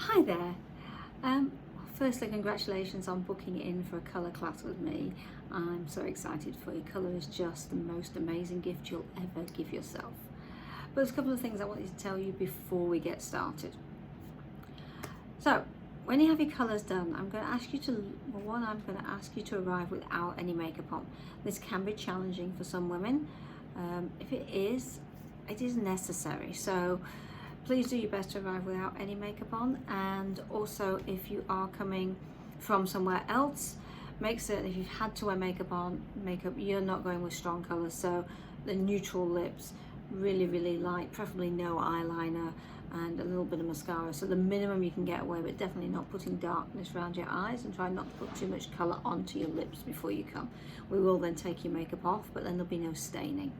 Hi there. Um, Firstly, congratulations on booking in for a colour class with me. I'm so excited for you. Colour is just the most amazing gift you'll ever give yourself. But there's a couple of things I wanted to tell you before we get started. So, when you have your colours done, I'm going to ask you to arrive without any makeup on. This can be challenging for some women. If it is necessary. So please do your best to arrive without any makeup on, and also if you are coming from somewhere else, make certain if you've had to wear makeup, you're not going with strong colours. So the neutral lips, really light, preferably no eyeliner and a little bit of mascara. So the minimum you can get away with, definitely not putting darkness around your eyes, and try not to put too much colour onto your lips before you come. We will then take your makeup off, but then there'll be no staining.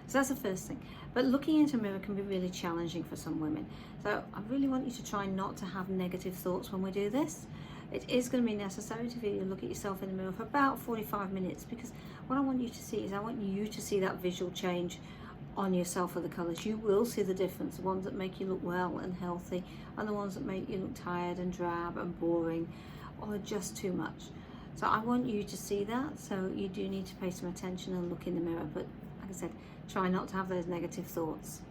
So that's the first thing. But looking into a mirror can be really challenging for some women. So I really want you to try not to have negative thoughts when we do this. It is going to be necessary to really look at yourself in the mirror for about 45 minutes, because what I want you to see is I want you to see that visual change on yourself with the colours. You will see the difference, the ones that make you look well and healthy, and the ones that make you look tired and drab and boring or just too much. So I want you to see that. So you do need to pay some attention and look in the mirror, but like I said, try not to have those negative thoughts.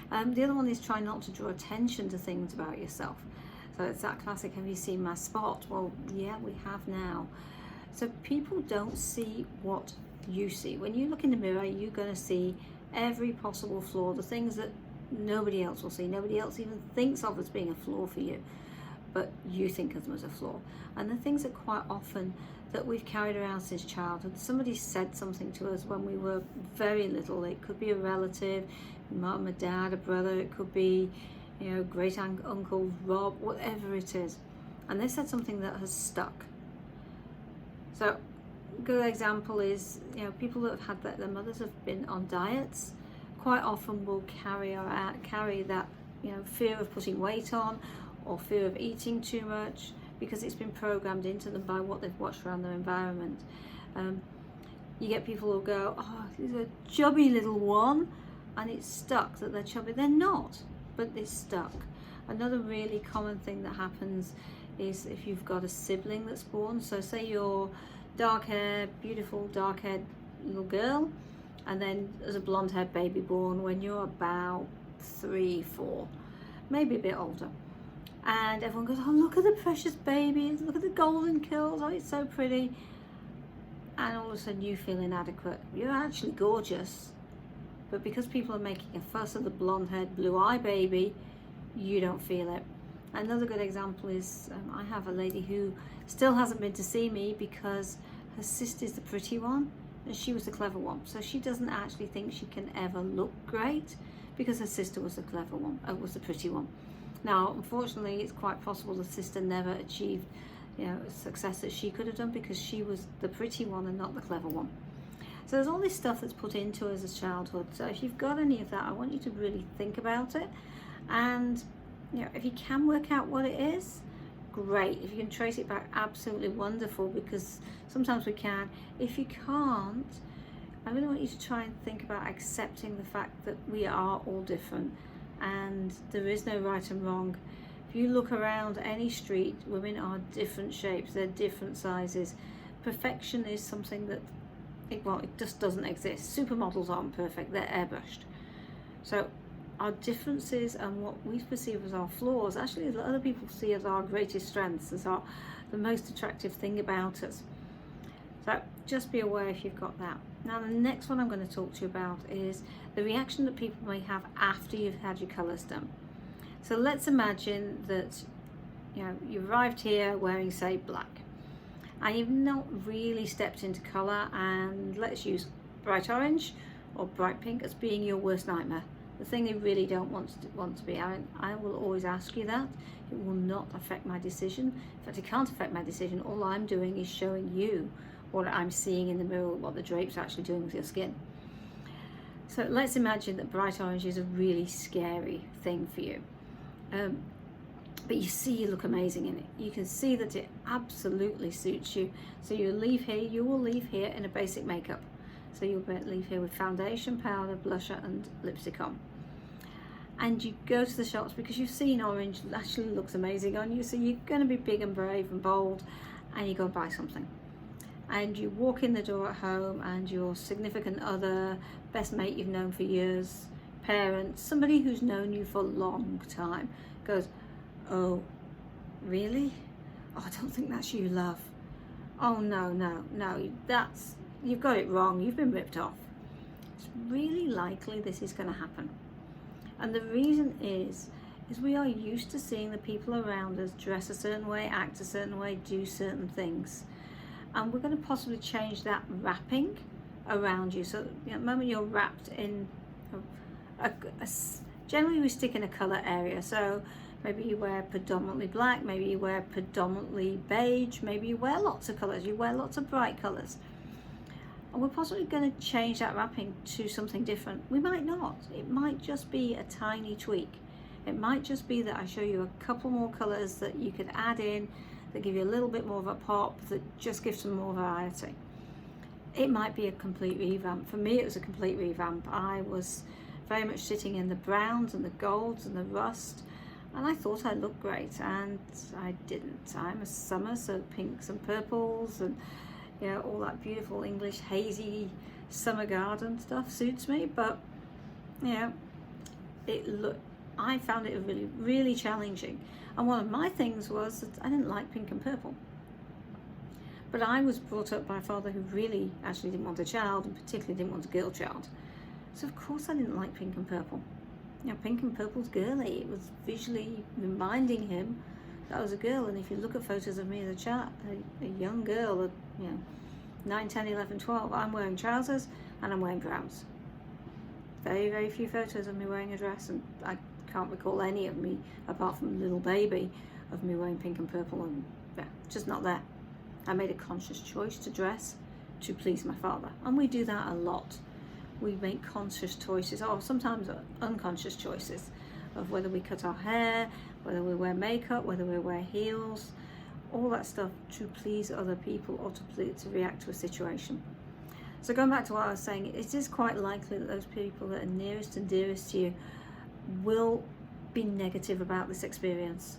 The other one is try not to draw attention to things about yourself. So it's that classic, have you seen my spot? Well, yeah, we have now. So people don't see what you see. When you look in the mirror, you're going to see every possible flaw, the things that nobody else will see. Nobody else even thinks of as being a flaw for you, but you think of them as a flaw. And the things that quite often that we've carried around since childhood. Somebody said something to us when we were very little. It could be a relative, mum, a dad, a brother. It could be, great uncle Rob, whatever it is. And they said something that has stuck. So a good example is, people that have had their mothers have been on diets, quite often will carry that, fear of putting weight on, or fear of eating too much, because it's been programmed into them by what they've watched around their environment. You get people who go, oh, he's a chubby little one, and it's stuck that they're chubby. They're not, but it's stuck. Another really common thing that happens is if you've got a sibling that's born. So say you're beautiful dark-haired little girl, and then there's a blonde-haired baby born when you're about 3, 4, maybe a bit older. And everyone goes, oh, look at the precious baby, look at the golden curls, oh, it's so pretty. And all of a sudden you feel inadequate. You're actually gorgeous, but because people are making a fuss of the blonde-haired, blue-eyed baby, you don't feel it. Another good example is, I have a lady who still hasn't been to see me because her sister's the pretty one and she was the clever one. So she doesn't actually think she can ever look great because her sister was the clever one, was the pretty one. Now, unfortunately, it's quite possible the sister never achieved, success that she could have done because she was the pretty one and not the clever one. So there's all this stuff that's put into us as childhood. So if you've got any of that, I want you to really think about it. And, if you can work out what it is, great. If you can trace it back, absolutely wonderful, because sometimes we can. If you can't, I really want you to try and think about accepting the fact that we are all different. And there is no right and wrong. If you look around any street, women are different shapes, they're different sizes. Perfection is something that, it just doesn't exist. Supermodels aren't perfect, they're airbrushed. So our differences and what we perceive as our flaws, actually other people see as our greatest strengths, as the most attractive thing about us. So just be aware if you've got that. Now the next one I'm going to talk to you about is the reaction that people may have after you've had your colours done. So let's imagine that you arrived here wearing, say, black, and you've not really stepped into colour, and let's use bright orange or bright pink as being your worst nightmare. The thing you really don't want to be. I will always ask you that. It will not affect my decision. In fact, it can't affect my decision. All I'm doing is showing you what I'm seeing in the mirror, what the drape's actually doing with your skin. So let's imagine that bright orange is a really scary thing for you. But you see you look amazing in it. You can see that it absolutely suits you. So you will leave here in a basic makeup. So you'll leave here with foundation, powder, blusher and lipstick on. and you go to the shops because you've seen orange actually looks amazing on you, so you're going to be big and brave and bold, and you go and buy something. And you walk in the door at home, and your significant other, best mate you've known for years, parents, somebody who's known you for a long time goes, "Oh, really? Oh, I don't think that's you, love. Oh, no, you've got it wrong. You've been ripped off." It's really likely this is going to happen. And the reason is we are used to seeing the people around us dress a certain way, act a certain way, do certain things. And we're going to possibly change that wrapping around you. So the moment you're wrapped in, generally we stick in a colour area. So maybe you wear predominantly black, maybe you wear predominantly beige, maybe you wear lots of colours, you wear lots of bright colours. And we're possibly going to change that wrapping to something different. We might not. It might just be a tiny tweak. It might just be that I show you a couple more colours that you could add in that give you a little bit more of a pop, that just gives some more variety. It might be a complete revamp. For me, it was a complete revamp. I was very much sitting in the browns and the golds and the rust, and I thought I looked great, and I didn't. I'm a summer, so pinks and purples and all that beautiful English hazy summer garden stuff suits me, but I found it really, really challenging. And one of my things was that I didn't like pink and purple. But I was brought up by a father who really actually didn't want a child, and particularly didn't want a girl child. So of course I didn't like pink and purple. Pink and purple's girly. It was visually reminding him that I was a girl. And if you look at photos of me as a child, a young girl, 9, 10, 11, 12, I'm wearing trousers and I'm wearing browns. Very, very few photos of me wearing a dress, and I can't recall any of me, apart from little baby, of me wearing pink and purple, and just not there. I made a conscious choice to dress to please my father, and we do that a lot. We make conscious choices, or sometimes unconscious choices, of whether we cut our hair, whether we wear makeup, whether we wear heels, all that stuff to please other people or to react to a situation. So going back to what I was saying, it is quite likely that those people that are nearest and dearest to you will be negative about this experience.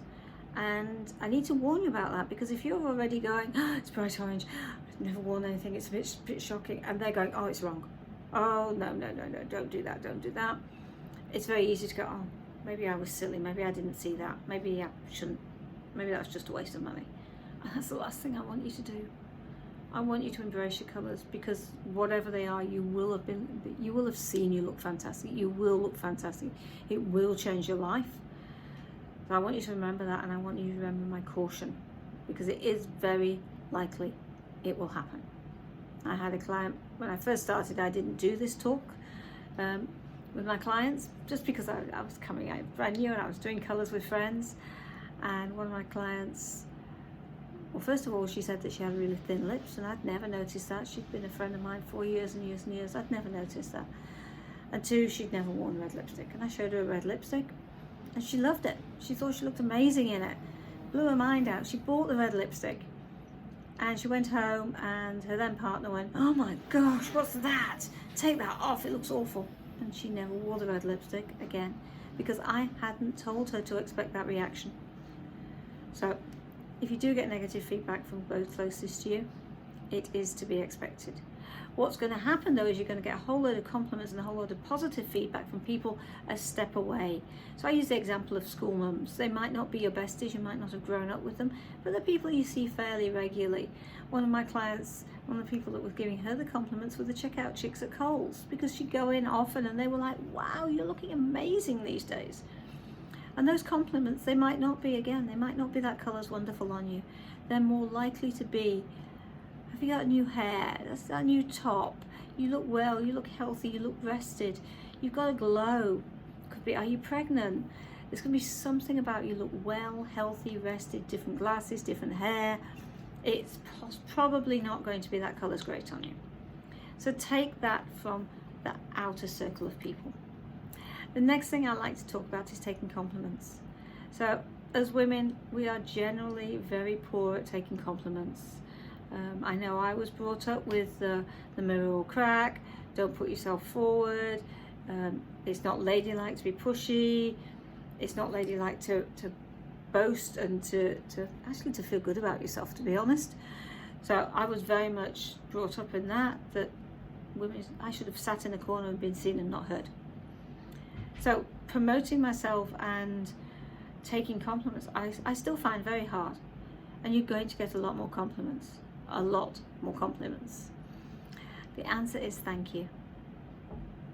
And I need to warn you about that, because if you're already going, "Oh, it's bright orange, I've never worn anything, it's a bit shocking," and they're going, "Oh, it's wrong. Oh, no, don't do that. It's very easy to go, "Oh, maybe I was silly, maybe I didn't see that, maybe I shouldn't, maybe that was just a waste of money." And that's the last thing I want you to do. I want you to embrace your colours, because whatever they are, you will have seen you look fantastic. You will look fantastic. It will change your life. So I want you to remember that, and I want you to remember my caution, because it is very likely it will happen. I had a client, when I first started, I didn't do this talk with my clients, just because I was coming out brand new and I was doing colours with friends. And one of my clients, well, first of all, she said that she had really thin lips, and I'd never noticed that. She'd been a friend of mine for years and years and years. I'd never noticed that. And 2, she'd never worn red lipstick. And I showed her a red lipstick, and she loved it. She thought she looked amazing in it. Blew her mind out. She bought the red lipstick, and she went home, and her then partner went, "Oh my gosh, what's that? Take that off, it looks awful." And she never wore the red lipstick again, because I hadn't told her to expect that reaction. So if you do get negative feedback from those closest to you, it is to be expected. What's going to happen though is you're going to get a whole load of compliments and a whole load of positive feedback from people a step away. So I use the example of school mums. They might not be your besties, you might not have grown up with them, but they're people you see fairly regularly. One of my clients, one of the people that was giving her the compliments were the checkout chicks at Kohl's, because she'd go in often and they were like, "Wow, you're looking amazing these days." And those compliments, they might not be that colour's wonderful on you. They're more likely to be, "Have you got new hair? That's that new top. You look well, you look healthy, you look rested. You've got a glow." Could be, "Are you pregnant?" There's going to be something about you look well, healthy, rested, different glasses, different hair. It's probably not going to be that colour's great on you. So take that from the outer circle of people. The next thing I like to talk about is taking compliments. So as women, we are generally very poor at taking compliments. I know I was brought up with the mirror will crack, don't put yourself forward, It's not ladylike to be pushy. It's not ladylike to boast and to actually to feel good about yourself, to be honest. So I was very much brought up in that women, I should have sat in a corner and been seen and not heard. So promoting myself and taking compliments, I still find very hard. And you're going to get a lot more compliments. A lot more compliments. The answer is thank you.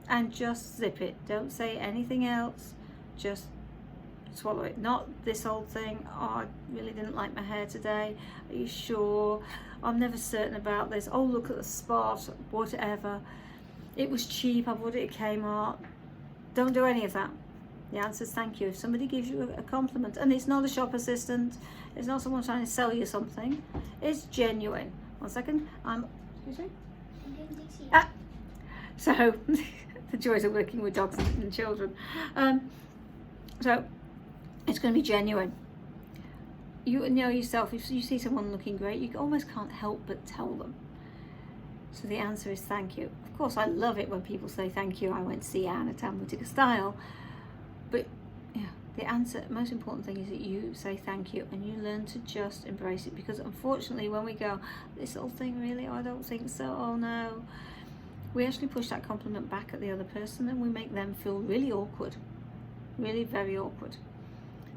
And just zip it. Don't say anything else. Just swallow it. Not this old thing, oh, I really didn't like my hair today. Are you sure? I'm never certain about this. Oh, look at the spot, whatever. It was cheap, I bought it at Kmart. Don't do any of that. The answer is thank you. If somebody gives you a compliment, and it's not a shop assistant, it's not someone trying to sell you something, it's genuine. 1 second, excuse me? So, the joys of working with dogs and children. So, it's going to be genuine. You know yourself, if you see someone looking great, you almost can't help but tell them. So the answer is thank you. Of course, I love it when people say thank you. I went to see Anne at Boutique Style. But yeah, the answer, most important thing is that you say thank you and you learn to just embrace it. Because unfortunately, when we go, this whole thing really, I don't think so, oh no, we actually push that compliment back at the other person and we make them feel really awkward, really very awkward.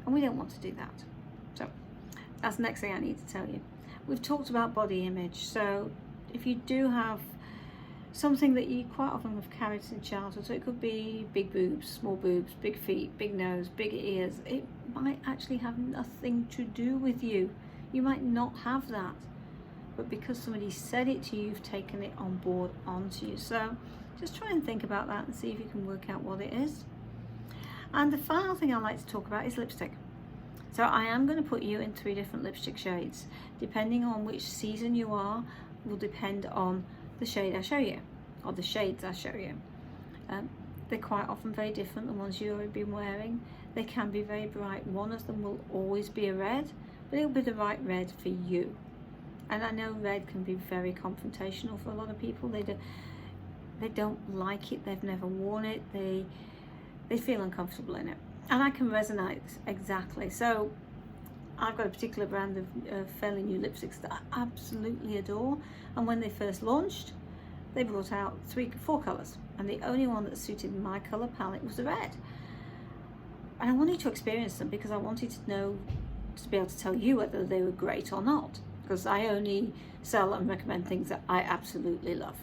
And we don't want to do that. So that's the next thing I need to tell you. We've talked about body image. So if you do have something that you quite often have carried since childhood, so it could be big boobs, small boobs, big feet, big nose, big ears, it might actually have nothing to do with you. You might not have that, but because somebody said it to you, you've taken it on board onto you. So just try and think about that and see if you can work out what it is. And the final thing I like to talk about is lipstick. So I am going to put you in 3 different lipstick shades. Depending on which season you are, will depend on the shade I show you, or the shades I show you. They're quite often very different, the ones you've already been wearing. They can be very bright. One of them will always be a red, but it'll be the right red for you. And I know red can be very confrontational for a lot of people. They don't like it, they've never worn it, they feel uncomfortable in it. And I can resonate exactly. So I've got a particular brand of fairly new lipsticks that I absolutely adore. And when they first launched, they brought out 4 colours. And the only one that suited my colour palette was the red. And I wanted to experience them because I wanted to know, to be able to tell you whether they were great or not. Because I only sell and recommend things that I absolutely love.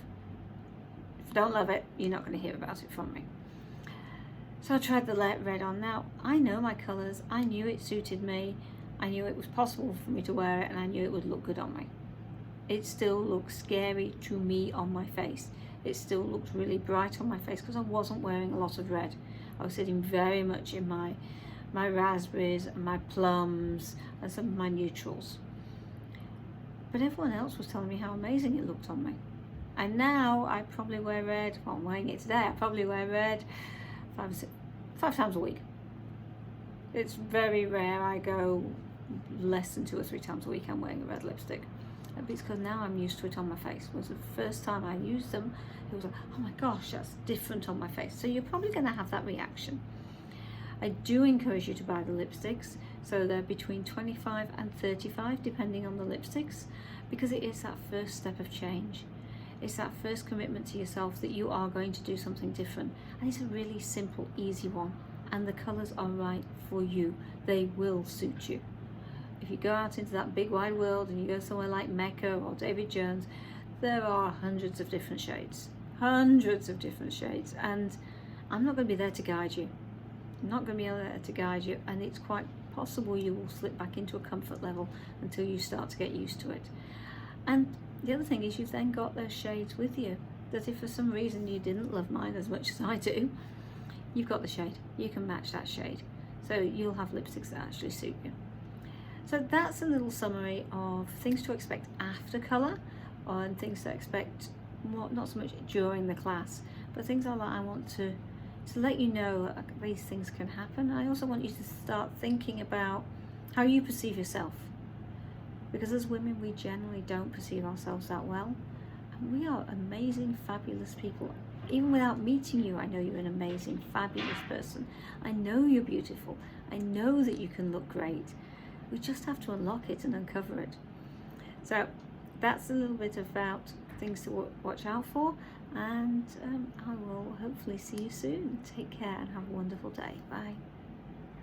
If you don't love it, you're not going to hear about it from me. So I tried the red on. Now, I know my colours, I knew it suited me, I knew it was possible for me to wear it, and I knew it would look good on me. It still looks scary to me on my face. It still looked really bright on my face because I wasn't wearing a lot of red. I was sitting very much in my raspberries and my plums and some of my neutrals. But everyone else was telling me how amazing it looked on me. And now I probably wear red, well, I'm wearing it today, I probably wear red 5 times a week. It's very rare I go less than 2 or 3 times a week I'm wearing a red lipstick. It's because now I'm used to it on my face. It was the first time I used them, it was like, oh my gosh, that's different on my face. So you're probably going to have that reaction. I do encourage you to buy the lipsticks. So they're between 25 and 35 depending on the lipsticks, because it is that first step of change. It's that first commitment to yourself that you are going to do something different. And it's a really simple, easy one. And the colours are right for you. They will suit you. If you go out into that big wide world and you go somewhere like Mecca or David Jones, there are hundreds of different shades. Hundreds of different shades. And I'm not going to be there to guide you. I'm not going to be there to guide you. And it's quite possible you will slip back into a comfort level until you start to get used to it. And the other thing is you've then got those shades with you, that if for some reason you didn't love mine as much as I do, you've got the shade. You can match that shade. So you'll have lipsticks that actually suit you. So that's a little summary of things to expect after colour, and things to expect not so much during the class, but things like that I want to let you know that these things can happen. I also want you to start thinking about how you perceive yourself. Because as women, we generally don't perceive ourselves that well. And we are amazing, fabulous people Even without meeting you, I know you're an amazing, fabulous person. I know you're beautiful. I know that you can look great. We just have to unlock it and uncover it. So that's a little bit about things to watch out for, and I will hopefully see you soon. Take care and have a wonderful day. Bye.